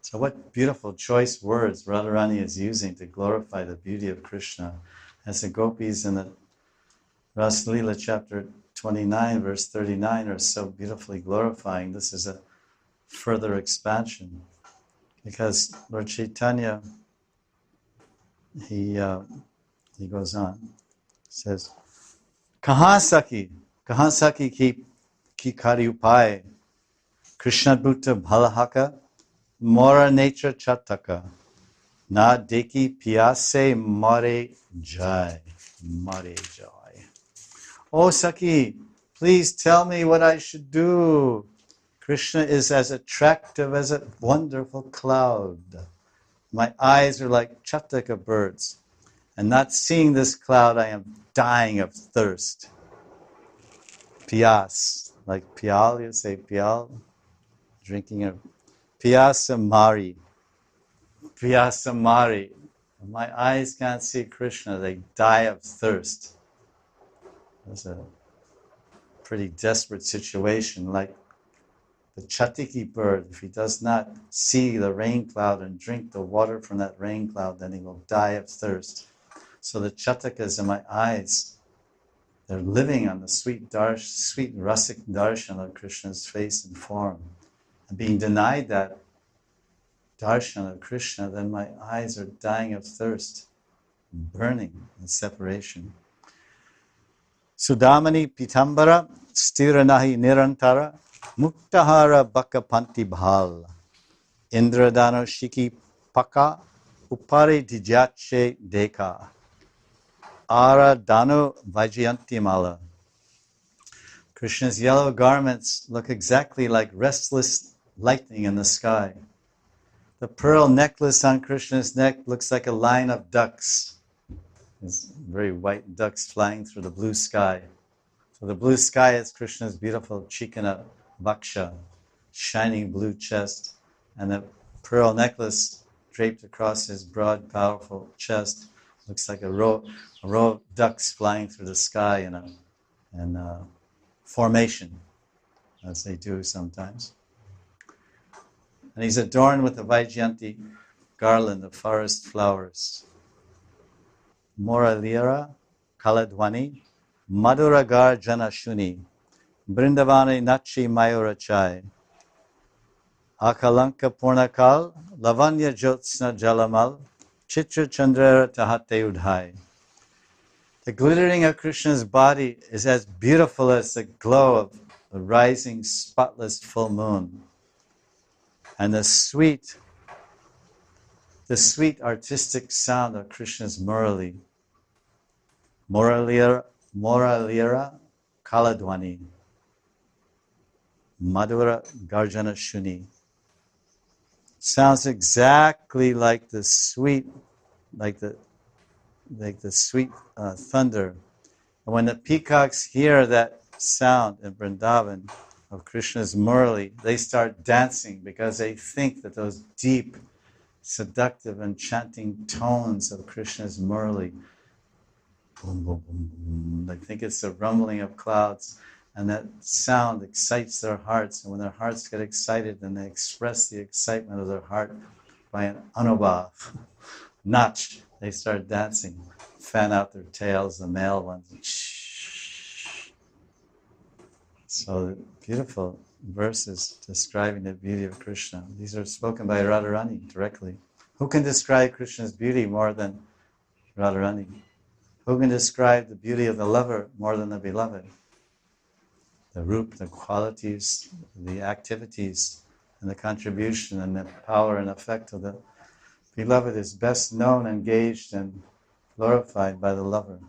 So what beautiful choice words Radharani is using to glorify the beauty of Krishna. As the gopis in the Ras Lila chapter 29, verse 39 are so beautifully glorifying. This is a further expansion. Because Lord Chaitanya, he goes on, says, Kahan saki ki kari upai, Krishna bhutta bhalahaka, mora nature chataka, na deki piyase mare jai. Mare jai. Oh Saki, please tell me what I should do. Krishna is as attractive as a wonderful cloud. My eyes are like chataka birds. And not seeing this cloud, I am dying of thirst. Piyas, like piyal, you say piyal, drinking a piyasamari. Piyasamari. My eyes can't see Krishna, they die of thirst. That's a pretty desperate situation, like the chatiki bird. If he does not see the rain cloud and drink the water from that rain cloud, then he will die of thirst. So the chatakas in my eyes, they're living on the sweet rasic darshan of Krishna's face and form. And being denied that darshan of Krishna, then my eyes are dying of thirst, burning in separation. Sudamani pitambara stiranahi nirantara muktahara bakapanti bhal indradano shiki paka upare dijache deka ara dano vajayanti mala. Krishna's yellow garments look exactly like restless lightning in the sky. The pearl necklace on Krishna's neck looks like a line of ducks. There's very white ducks flying through the blue sky. So the blue sky is Krishna's beautiful chikana vaksha, shining blue chest, and the pearl necklace draped across his broad, powerful chest looks like a row of ducks flying through the sky in a formation, as they do sometimes. And he's adorned with a Vaijayanti garland of forest flowers. Moralira, Kaladwani, Madhuragar Janashuni, Brindavani Nachi Mayurachai, Akalanka Purnakal, Lavanya Jyotsna Jalamal, Chitra Chandra Tahate Udhai. The glittering of Krishna's body is as beautiful as the glow of the rising spotless full moon. And the sweet artistic sound of Krishna's Murali, Moralira Kaladwani, Madhura Garjana Shuni, sounds exactly like the sweet, thunder. And when the peacocks hear that sound in Vrindavan of Krishna's Murali, they start dancing because they think that those deep, seductive, enchanting tones of Krishna's Murali, boom, boom, boom, boom, they think it's the rumbling of clouds, and that sound excites their hearts. And when their hearts get excited, then they express the excitement of their heart by an anubhav, nach. They start dancing, fan out their tails, the male ones. So beautiful verses describing the beauty of Krishna. These are spoken by Radharani directly. Who can describe Krishna's beauty more than Radharani? Who can describe the beauty of the lover more than the beloved? The root, the qualities, the activities, and the contribution and the power and effect of the beloved is best known, engaged, and glorified by the lover.